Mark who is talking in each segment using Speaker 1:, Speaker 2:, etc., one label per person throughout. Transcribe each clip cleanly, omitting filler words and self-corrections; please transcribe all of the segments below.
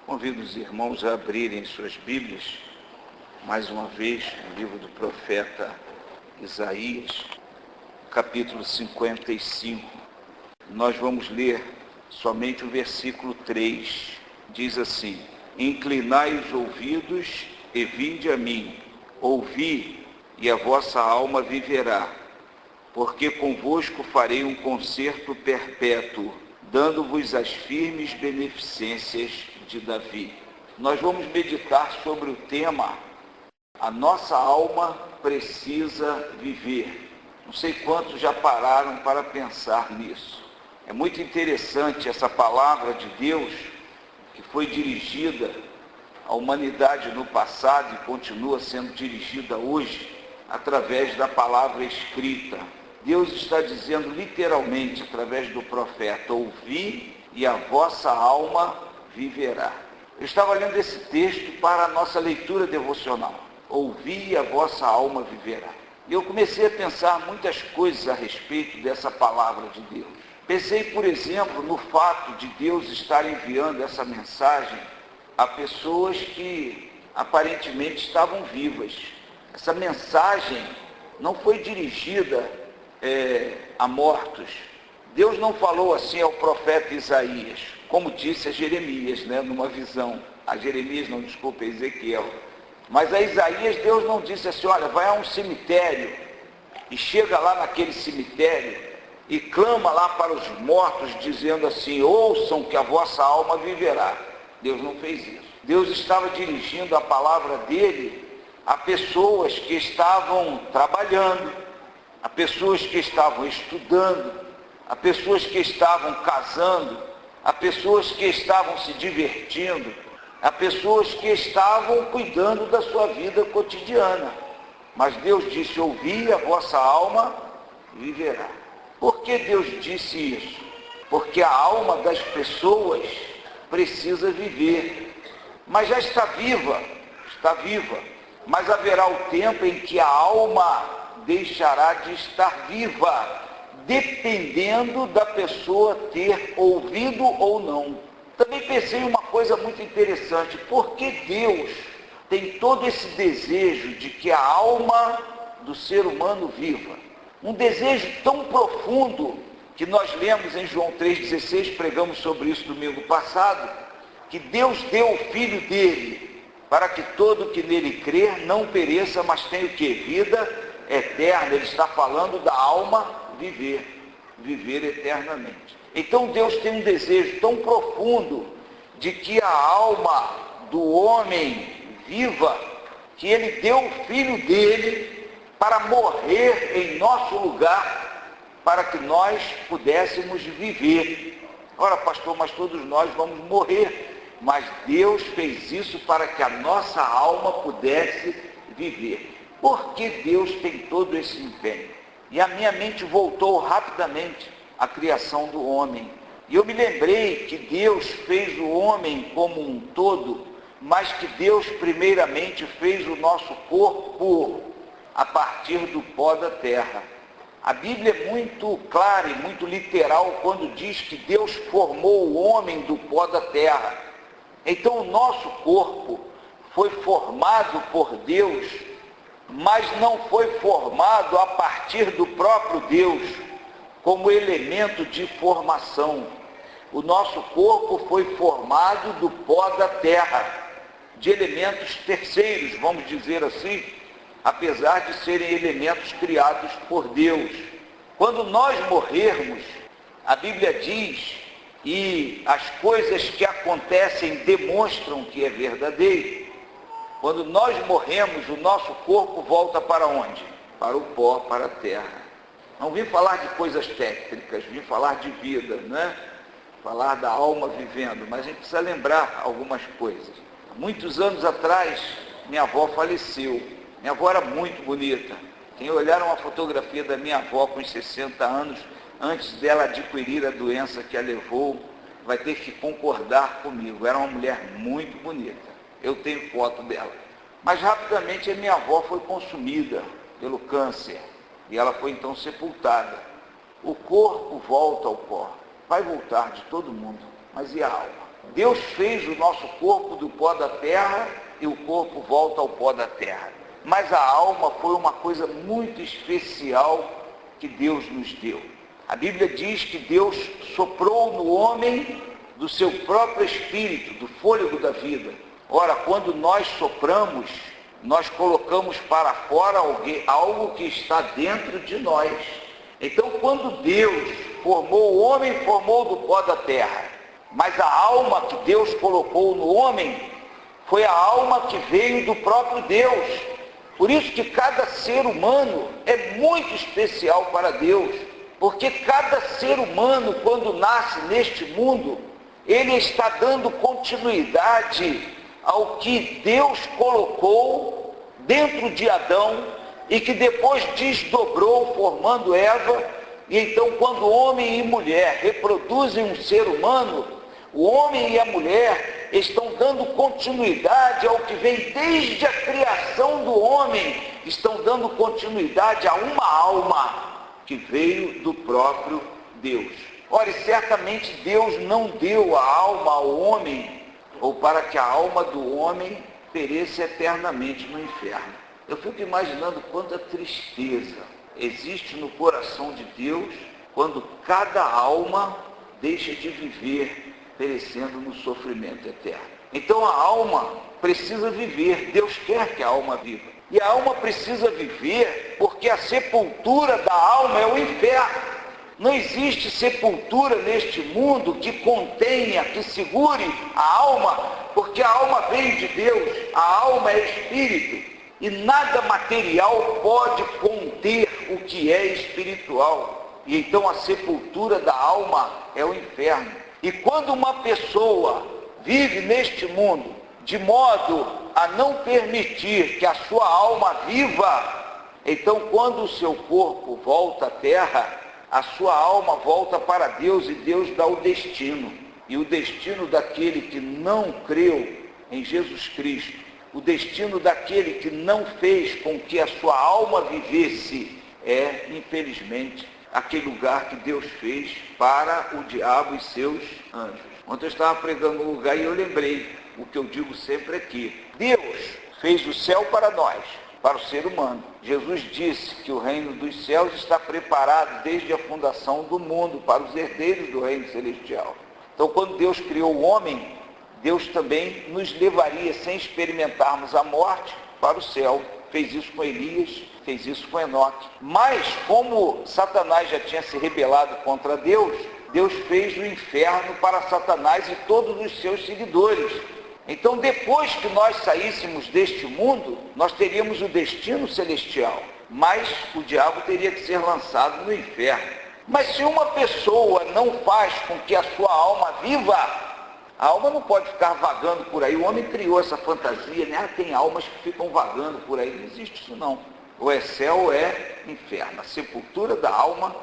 Speaker 1: Convido os irmãos a abrirem suas Bíblias, mais uma vez, no livro do profeta Isaías, capítulo 55. Nós vamos ler somente o versículo 3. Diz assim: Inclinai os ouvidos e vinde a mim, ouvi, e a vossa alma viverá, porque convosco farei um concerto perpétuo, dando-vos as firmes beneficências de Davi. Nós vamos meditar sobre o tema: a nossa alma precisa viver. Não sei quantos já pararam para pensar nisso. É muito interessante essa palavra de Deus, que foi dirigida à humanidade no passado e continua sendo dirigida hoje, através da palavra escrita. Deus está dizendo literalmente, através do profeta: ouvi e a vossa alma viverá. Eu estava lendo esse texto para a nossa leitura devocional. Ouvi e a vossa alma viverá. E eu comecei a pensar muitas coisas a respeito dessa palavra de Deus. Pensei, por exemplo, no fato de Deus estar enviando essa mensagem a pessoas que aparentemente estavam vivas. Essa mensagem não foi dirigida a mortos. Deus não falou assim ao profeta Isaías, como disse a Jeremias, numa visão. A Ezequiel. Mas a Isaías, Deus não disse assim: olha, vai a um cemitério e chega lá naquele cemitério e clama lá para os mortos, dizendo assim: ouçam que a vossa alma viverá. Deus não fez isso. Deus estava dirigindo a palavra dele a pessoas que estavam trabalhando, a pessoas que estavam estudando, a pessoas que estavam casando, a pessoas que estavam se divertindo, a pessoas que estavam cuidando da sua vida cotidiana. Mas Deus disse: ouvi, a vossa alma viverá. Por que Deus disse isso? Porque a alma das pessoas precisa viver. Mas já está viva, mas haverá o tempo em que a alma deixará de estar viva, dependendo da pessoa ter ouvido ou não. Também pensei em uma coisa muito interessante: por que Deus tem todo esse desejo de que a alma do ser humano viva? Um desejo tão profundo que nós lemos em João 3,16, pregamos sobre isso domingo passado, que Deus deu o Filho dele, para que todo que nele crer não pereça, mas tenha o quê? Vida eterna. Ele está falando da alma viver eternamente. Então Deus tem um desejo tão profundo de que a alma do homem viva, que ele deu o Filho dele para morrer em nosso lugar, para que nós pudéssemos viver. Ora, pastor, mas todos nós vamos morrer. Mas Deus fez isso para que a nossa alma pudesse viver. Por que Deus tem todo esse empenho? E a minha mente voltou rapidamente à criação do homem. E eu me lembrei que Deus fez o homem como um todo, mas que Deus primeiramente fez o nosso corpo a partir do pó da terra. A Bíblia é muito clara e muito literal quando diz que Deus formou o homem do pó da terra. Então o nosso corpo foi formado por Deus, mas não foi formado a partir do próprio Deus, como elemento de formação. O nosso corpo foi formado do pó da terra, de elementos terceiros, vamos dizer assim, apesar de serem elementos criados por Deus. Quando nós morrermos, a Bíblia diz, e as coisas que acontecem demonstram que é verdadeiro, quando nós morremos, o nosso corpo volta para onde? Para o pó, para a terra. Não vim falar de coisas técnicas, vim falar de vida, falar da alma vivendo, mas a gente precisa lembrar algumas coisas. Há muitos anos atrás, minha avó faleceu. Minha avó era muito bonita. Quem olhar uma fotografia da minha avó com 60 anos, antes dela adquirir a doença que a levou, vai ter que concordar comigo. Era uma mulher muito bonita. Eu tenho foto dela. Mas rapidamente a minha avó foi consumida pelo câncer. E ela foi então sepultada. O corpo volta ao pó. Vai voltar de todo mundo. Mas e a alma? Deus fez o nosso corpo do pó da terra e o corpo volta ao pó da terra. Mas a alma foi uma coisa muito especial que Deus nos deu. A Bíblia diz que Deus soprou no homem do seu próprio espírito, do fôlego da vida. Ora, quando nós sopramos, nós colocamos para fora algo que está dentro de nós. Então, quando Deus formou o homem, formou do pó da terra. Mas a alma que Deus colocou no homem foi a alma que veio do próprio Deus. Por isso que cada ser humano é muito especial para Deus. Porque cada ser humano, quando nasce neste mundo, ele está dando continuidade ao que Deus colocou dentro de Adão e que depois desdobrou formando Eva. E então, quando homem e mulher reproduzem um ser humano, o homem e a mulher estão dando continuidade ao que vem desde a criação do homem, estão dando continuidade a uma alma que veio do próprio Deus. Ora, e certamente Deus não deu a alma ao homem, ou para que a alma do homem pereça eternamente no inferno. Eu fico imaginando quanta tristeza existe no coração de Deus quando cada alma deixa de viver perecendo no sofrimento eterno. Então a alma precisa viver, Deus quer que a alma viva. E a alma precisa viver porque a sepultura da alma é o inferno. Não existe sepultura neste mundo que contenha, que segure a alma, porque a alma veio de Deus, a alma é espírito. E nada material pode conter o que é espiritual. E então a sepultura da alma é o inferno. E quando uma pessoa vive neste mundo de modo a não permitir que a sua alma viva, então quando o seu corpo volta à terra, a sua alma volta para Deus e Deus dá o destino. E o destino daquele que não creu em Jesus Cristo, o destino daquele que não fez com que a sua alma vivesse, é, infelizmente, aquele lugar que Deus fez para o diabo e seus anjos. Ontem eu estava pregando um lugar e eu lembrei o que eu digo sempre aqui. Deus fez o céu para nós, para o ser humano. Jesus disse que o reino dos céus está preparado desde a fundação do mundo para os herdeiros do reino celestial. Então, quando Deus criou o homem, Deus também nos levaria, sem experimentarmos a morte, para o céu. Fez isso com Elias, fez isso com Enoque. Mas, como Satanás já tinha se rebelado contra Deus, Deus fez o inferno para Satanás e todos os seus seguidores. Então, depois que nós saíssemos deste mundo, nós teríamos o destino celestial, mas o diabo teria que ser lançado no inferno. Mas se uma pessoa não faz com que a sua alma viva, a alma não pode ficar vagando por aí. O homem criou essa fantasia, né? Tem almas que ficam vagando por aí. Não existe isso não. Ou é céu ou é inferno. A sepultura da alma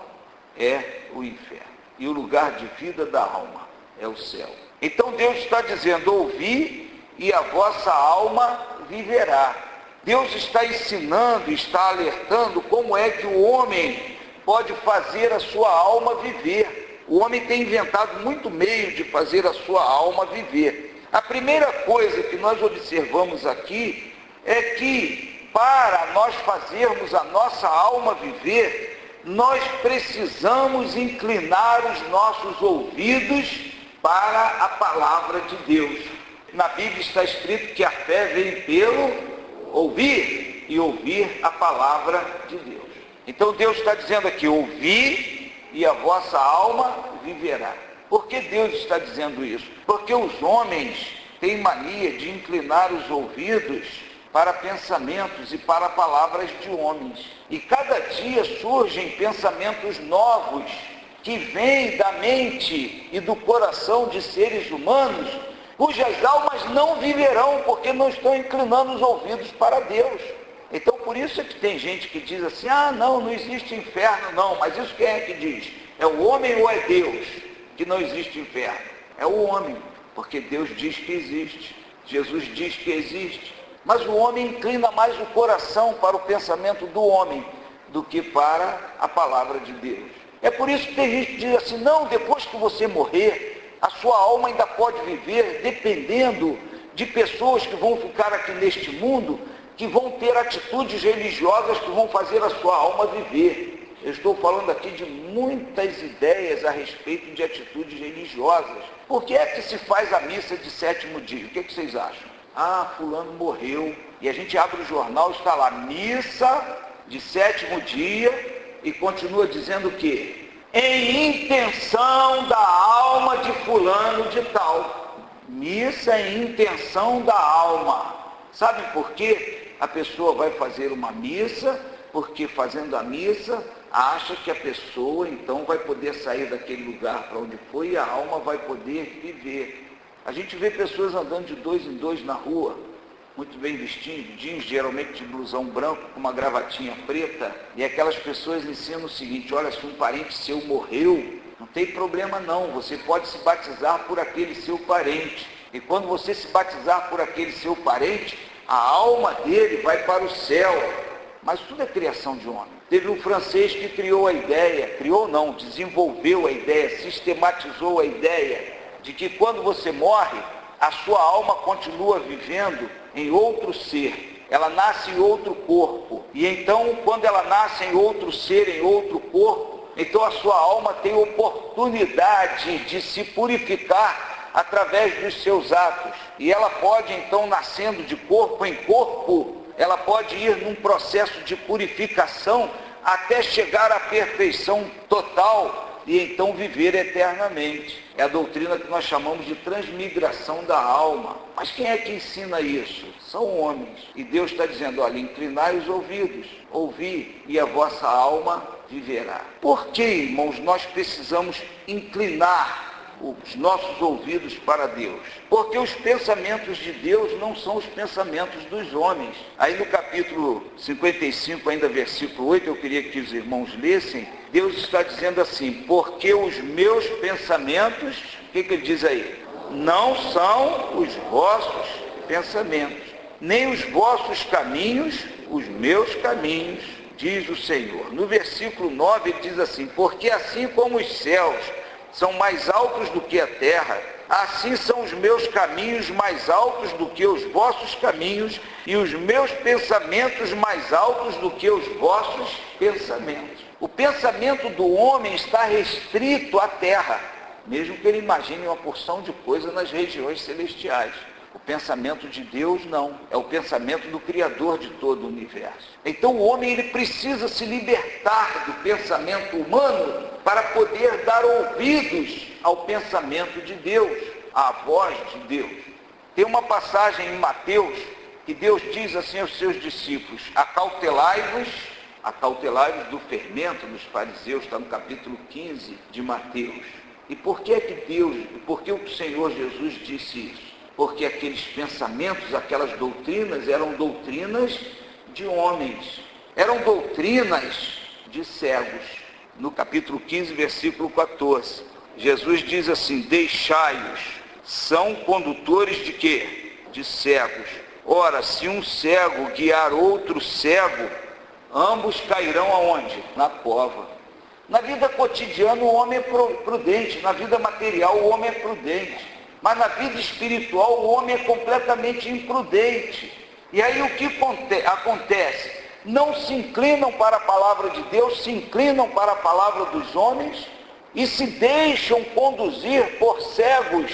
Speaker 1: é o inferno. E o lugar de vida da alma é o céu. Então Deus está dizendo, ouvi e a vossa alma viverá. Deus está ensinando, está alertando como é que o homem pode fazer a sua alma viver. O homem tem inventado muito meio de fazer a sua alma viver. A primeira coisa que nós observamos aqui é que para nós fazermos a nossa alma viver, nós precisamos inclinar os nossos ouvidos para a palavra de Deus. Na Bíblia está escrito que a fé vem pelo ouvir e ouvir a palavra de Deus. Então Deus está dizendo aqui, ouvi e a vossa alma viverá. Por que Deus está dizendo isso? Porque os homens têm mania de inclinar os ouvidos para pensamentos e para palavras de homens. E cada dia surgem pensamentos novos que vêm da mente e do coração de seres humanos, cujas almas não viverão, porque não estão inclinando os ouvidos para Deus. Então, por isso é que tem gente que diz assim, não existe inferno, não. Mas isso quem é que diz? É o homem ou é Deus que não existe inferno? É o homem, porque Deus diz que existe. Jesus diz que existe. Mas o homem inclina mais o coração para o pensamento do homem do que para a palavra de Deus. É por isso que tem gente que diz assim, não, depois que você morrer, A sua alma ainda pode viver dependendo de pessoas que vão ficar aqui neste mundo, que vão ter atitudes religiosas que vão fazer a sua alma viver. Eu estou falando aqui de muitas ideias a respeito de atitudes religiosas. Por que é que se faz a missa de sétimo dia? O que vocês acham? Ah, fulano morreu. E a gente abre o jornal, está lá, missa de sétimo dia, e continua dizendo o quê? Em intenção da alma de fulano de tal. Missa em intenção da alma. Sabe por quê? A pessoa vai fazer uma missa, porque fazendo a missa, acha que a pessoa então vai poder sair daquele lugar para onde foi e a alma vai poder viver. A gente vê pessoas andando de dois em dois na rua, muito bem vestidos, geralmente de blusão branco, com uma gravatinha preta, e aquelas pessoas ensinam o seguinte: olha, se um parente seu morreu, não tem problema não, você pode se batizar por aquele seu parente. E quando você se batizar por aquele seu parente, a alma dele vai para o céu. Mas tudo é criação de homem. Teve um francês que criou a ideia, desenvolveu a ideia, sistematizou a ideia de que quando você morre, a sua alma continua vivendo em outro ser. Ela nasce em outro corpo. E então, quando ela nasce em outro ser, em outro corpo, então a sua alma tem oportunidade de se purificar através dos seus atos. E ela pode, então, nascendo de corpo em corpo, ela pode ir num processo de purificação até chegar à perfeição total e então viver eternamente. É a doutrina que nós chamamos de transmigração da alma. Mas quem é que ensina isso? São homens. E Deus está dizendo, olha, inclinai os ouvidos, ouvi, e a vossa alma viverá. Por que, irmãos, nós precisamos inclinar os nossos ouvidos para Deus? Porque os pensamentos de Deus não são os pensamentos dos homens. Aí no capítulo 55, ainda versículo 8, eu queria que os irmãos lessem, Deus está dizendo assim, porque os meus pensamentos, o que ele diz aí? Não são os vossos pensamentos, nem os vossos caminhos, os meus caminhos, diz o Senhor. No versículo 9 ele diz assim, porque assim como os céus são mais altos do que a terra, assim são os meus caminhos mais altos do que os vossos caminhos, e os meus pensamentos mais altos do que os vossos pensamentos. O pensamento do homem está restrito à terra, mesmo que ele imagine uma porção de coisas nas regiões celestiais. O pensamento de Deus não, é o pensamento do Criador de todo o universo. Então o homem ele precisa se libertar do pensamento humano para poder dar ouvidos ao pensamento de Deus, à voz de Deus. Tem uma passagem em Mateus que Deus diz assim aos seus discípulos, acautelai-vos do fermento dos fariseus, está no capítulo 15 de Mateus. E por que o Senhor Jesus disse isso? Porque aqueles pensamentos, aquelas doutrinas, eram doutrinas de homens, eram doutrinas de cegos. No capítulo 15, versículo 14, Jesus diz assim, deixai-os, são condutores de quê? De cegos. Ora, se um cego guiar outro cego, ambos cairão aonde? Na cova. Na vida cotidiana o homem é prudente, na vida material o homem é prudente. Mas na vida espiritual o homem é completamente imprudente. E aí o que acontece? Não se inclinam para a palavra de Deus, se inclinam para a palavra dos homens e se deixam conduzir por cegos,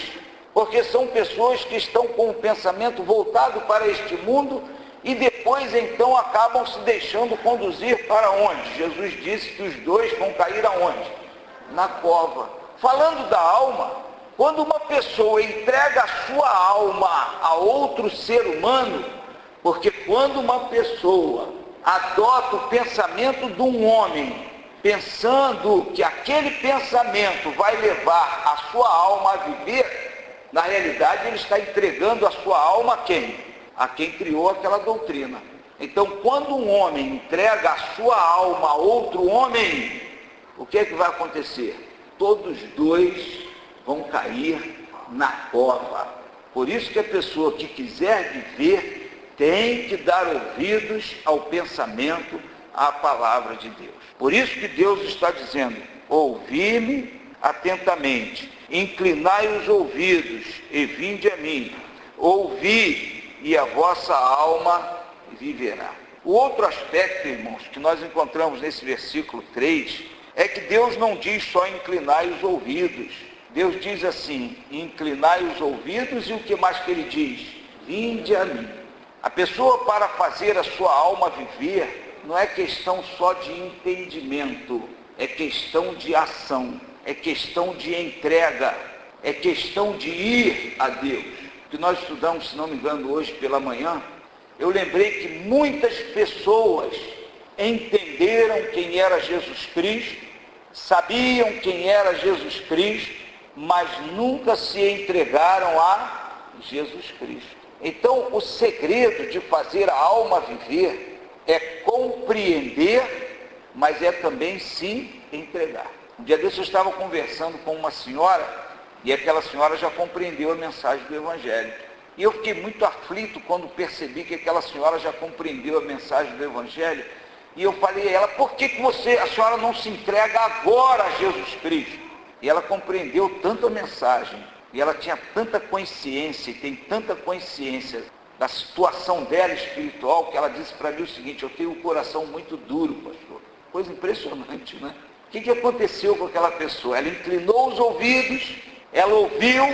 Speaker 1: porque são pessoas que estão com o pensamento voltado para este mundo e depois então acabam se deixando conduzir para onde? Jesus disse que os dois vão cair aonde? Na cova. Falando da alma, quando uma pessoa entrega a sua alma a outro ser humano, porque quando uma pessoa adota o pensamento de um homem, pensando que aquele pensamento vai levar a sua alma a viver, na realidade ele está entregando a sua alma a quem? A quem criou aquela doutrina. Então, quando um homem entrega a sua alma a outro homem, o que é que vai acontecer? Todos dois vão cair na cova. Por isso que a pessoa que quiser viver tem que dar ouvidos ao pensamento, à palavra de Deus. Por isso que Deus está dizendo, ouvi-me, atentamente. Inclinai os ouvidos e vinde a mim. Ouvi, e a vossa alma viverá. O outro aspecto, irmãos, que nós encontramos nesse versículo 3, é que Deus não diz só inclinai os ouvidos. Deus diz assim, inclinai os ouvidos, e o que mais que ele diz? Vinde a mim. A pessoa, para fazer a sua alma viver, não é questão só de entendimento, é questão de ação, é questão de entrega, é questão de ir a Deus. O que nós estudamos, se não me engano, hoje pela manhã, eu lembrei que muitas pessoas entenderam quem era Jesus Cristo, sabiam quem era Jesus Cristo, mas nunca se entregaram a Jesus Cristo. Então, o segredo de fazer a alma viver é compreender, mas é também se entregar. Um dia desse eu estava conversando com uma senhora, e aquela senhora já compreendeu a mensagem do Evangelho. E eu fiquei muito aflito quando percebi que aquela senhora já compreendeu a mensagem do Evangelho. E eu falei a ela, por que a senhora não se entrega agora a Jesus Cristo? E ela compreendeu tanto a mensagem, e ela tinha tanta consciência, e tem tanta consciência da situação dela espiritual, que ela disse para mim o seguinte, eu tenho um coração muito duro, pastor. Coisa impressionante, né? O que aconteceu com aquela pessoa? Ela inclinou os ouvidos, ela ouviu,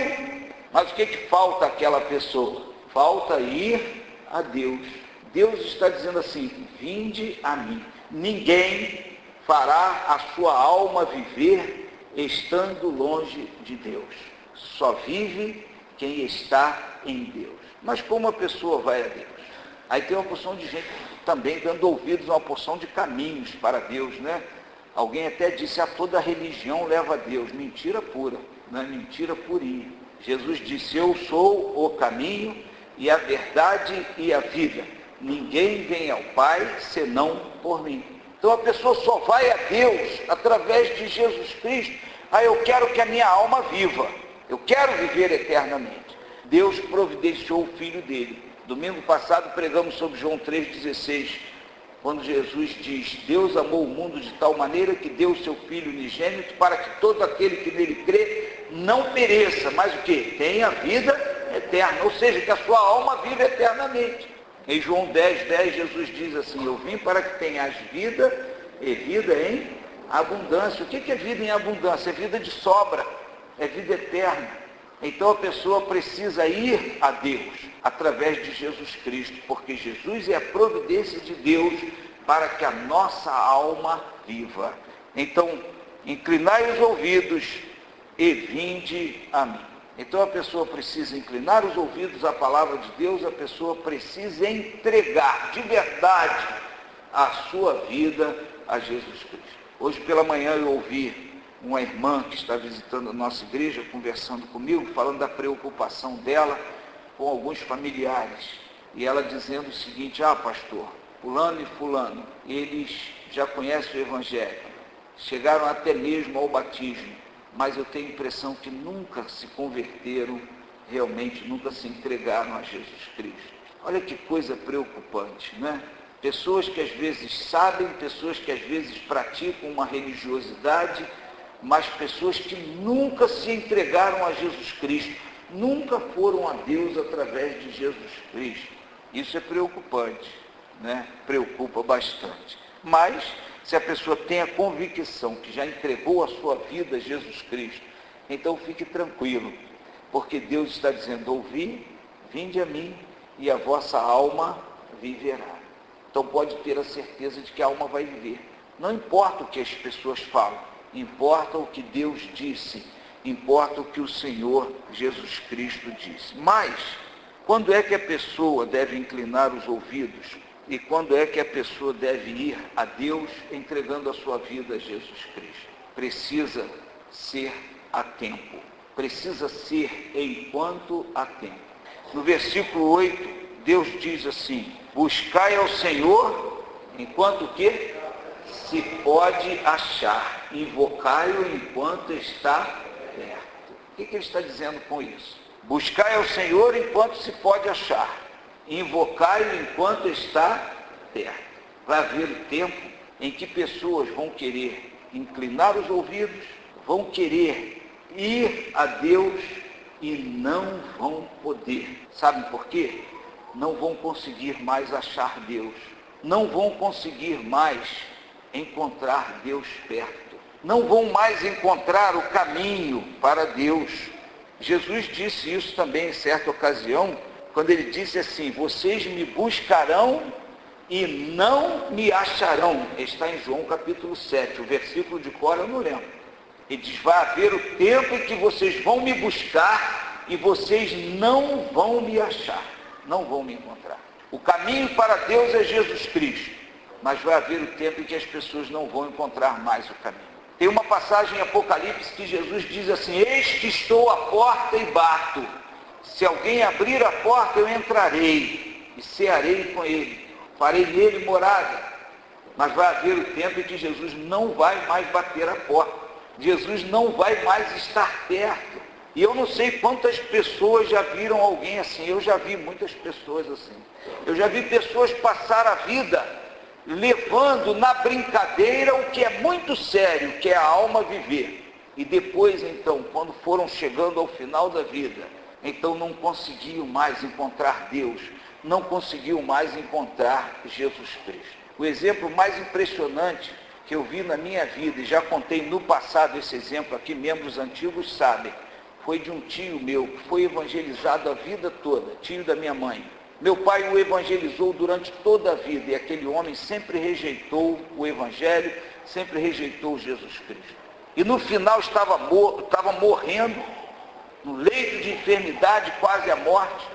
Speaker 1: mas o que falta àquela pessoa? Falta ir a Deus. Deus está dizendo assim, vinde a mim. Ninguém fará a sua alma viver estando longe de Deus. Só vive quem está em Deus. Mas como a pessoa vai a Deus? Aí tem uma porção de gente também dando ouvidos a uma porção de caminhos para Deus, né? Alguém até disse, toda religião leva a Deus. Mentira pura, né? Mentira purinha. Jesus disse, eu sou o caminho e a verdade e a vida. Ninguém vem ao Pai senão por mim. Então a pessoa só vai a Deus através de Jesus Cristo. Eu quero que a minha alma viva. Eu quero viver eternamente. Deus providenciou o Filho dele. Domingo passado pregamos sobre João 3,16, quando Jesus diz, Deus amou o mundo de tal maneira que deu o seu Filho unigênito para que todo aquele que nele crê não pereça, mas o que? Tenha vida eterna, ou seja, que a sua alma viva eternamente. Em João 10,10 Jesus diz assim, eu vim para que tenhas vida e vida em abundância. O que é vida em abundância? É vida de sobra, é vida eterna. Então a pessoa precisa ir a Deus através de Jesus Cristo, porque Jesus é a providência de Deus para que a nossa alma viva. Então, inclinai os ouvidos e vinde a mim. Então a pessoa precisa inclinar os ouvidos à palavra de Deus, a pessoa precisa entregar de verdade a sua vida a Jesus Cristo. Hoje pela manhã eu ouvi uma irmã que está visitando a nossa igreja, conversando comigo, falando da preocupação dela com alguns familiares. E ela dizendo o seguinte, pastor, fulano e fulano, eles já conhecem o Evangelho, chegaram até mesmo ao batismo, mas eu tenho a impressão que nunca se converteram, realmente nunca se entregaram a Jesus Cristo. Olha que coisa preocupante, né? Pessoas que às vezes sabem, pessoas que às vezes praticam uma religiosidade, mas pessoas que nunca se entregaram a Jesus Cristo, nunca foram a Deus através de Jesus Cristo. Isso é preocupante, né? Preocupa bastante. Mas, se a pessoa tem a convicção que já entregou a sua vida a Jesus Cristo, então fique tranquilo, porque Deus está dizendo, ouvi, vinde a mim, e a vossa alma viverá. Então pode ter a certeza de que a alma vai viver. Não importa o que as pessoas falam, importa o que Deus disse, importa o que o Senhor Jesus Cristo disse. Mas, quando é que a pessoa deve inclinar os ouvidos? E quando é que a pessoa deve ir a Deus entregando a sua vida a Jesus Cristo? Precisa ser a tempo. Precisa ser enquanto há tempo. No versículo 8, Deus diz assim, buscai ao Senhor enquanto o quê? Se pode achar. Invocai-o enquanto está perto. O que ele está dizendo com isso? Buscai ao Senhor enquanto se pode achar. Invocai-o enquanto está perto. Vai haver o tempo em que pessoas vão querer inclinar os ouvidos, vão querer ir a Deus e não vão poder. Sabem por quê? Não vão conseguir mais achar Deus. Não vão conseguir mais encontrar Deus perto. Não vão mais encontrar o caminho para Deus. Jesus disse isso também em certa ocasião, quando ele disse assim: vocês me buscarão e não me acharão. Está em João capítulo 7, o versículo de cor eu não lembro. Ele diz: vai haver o tempo em que vocês vão me buscar e vocês não vão me achar, não vão me encontrar. O caminho para Deus é Jesus Cristo, mas vai haver o tempo em que as pessoas não vão encontrar mais o caminho. Tem uma passagem em Apocalipse que Jesus diz assim: eis que estou à porta e bato. Se alguém abrir a porta, eu entrarei e cearei com ele, farei nele morada. Mas vai haver o tempo em que Jesus não vai mais bater a porta. Jesus não vai mais estar perto. E eu não sei quantas pessoas já viram alguém assim. Eu já vi muitas pessoas assim. Eu já vi pessoas passar a vida levando na brincadeira o que é muito sério, que é a alma viver. E depois, então, quando foram chegando ao final da vida, então não conseguiam mais encontrar Deus, não conseguiam mais encontrar Jesus Cristo. O exemplo mais impressionante que eu vi na minha vida, e já contei no passado esse exemplo aqui, membros antigos sabem, foi de um tio meu, que foi evangelizado a vida toda, tio da minha mãe. Meu pai o evangelizou durante toda a vida, e aquele homem sempre rejeitou o evangelho, sempre rejeitou Jesus Cristo. E no final estava morrendo, no leito de enfermidade, quase à morte.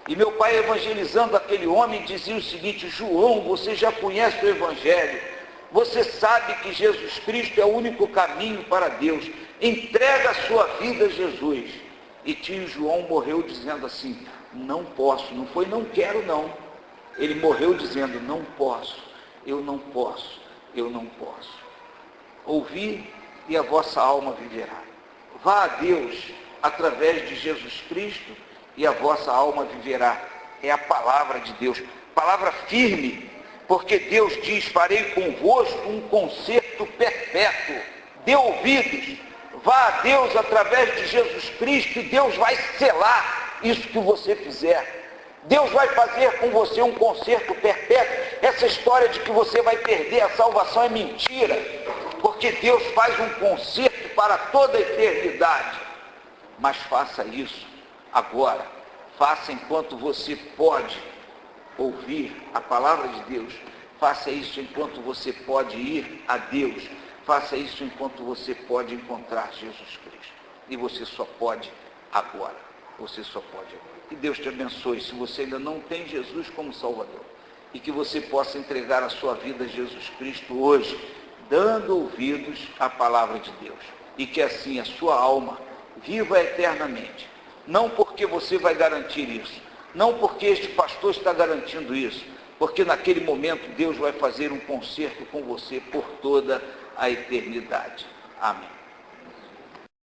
Speaker 1: E meu pai, evangelizando aquele homem, dizia o seguinte: João, você já conhece o evangelho, você sabe que Jesus Cristo é o único caminho para Deus, entrega a sua vida a Jesus. E tio João morreu dizendo assim: não posso. Não foi não quero não, ele morreu dizendo: não posso, eu não posso, eu não posso. Ouvi e a vossa alma viverá. Vá a Deus através de Jesus Cristo e a vossa alma viverá. É a palavra de Deus, palavra firme, porque Deus diz: farei convosco um concerto perpétuo. Dê ouvidos, vá a Deus através de Jesus Cristo e Deus vai selar isso que você fizer. Deus vai fazer com você um concerto perpétuo. Essa história de que você vai perder a salvação é mentira, porque Deus faz um concerto para toda a eternidade. Mas faça isso agora, faça enquanto você pode ouvir a palavra de Deus, faça isso enquanto você pode ir a Deus, faça isso enquanto você pode encontrar Jesus Cristo. E você só pode agora. Você só pode agora. Que Deus te abençoe se você ainda não tem Jesus como Salvador. E que você possa entregar a sua vida a Jesus Cristo hoje, dando ouvidos à palavra de Deus. E que assim a sua alma viva eternamente. Não porque você vai garantir isso, não porque este pastor está garantindo isso, porque naquele momento Deus vai fazer um concerto com você por toda a eternidade. Amém.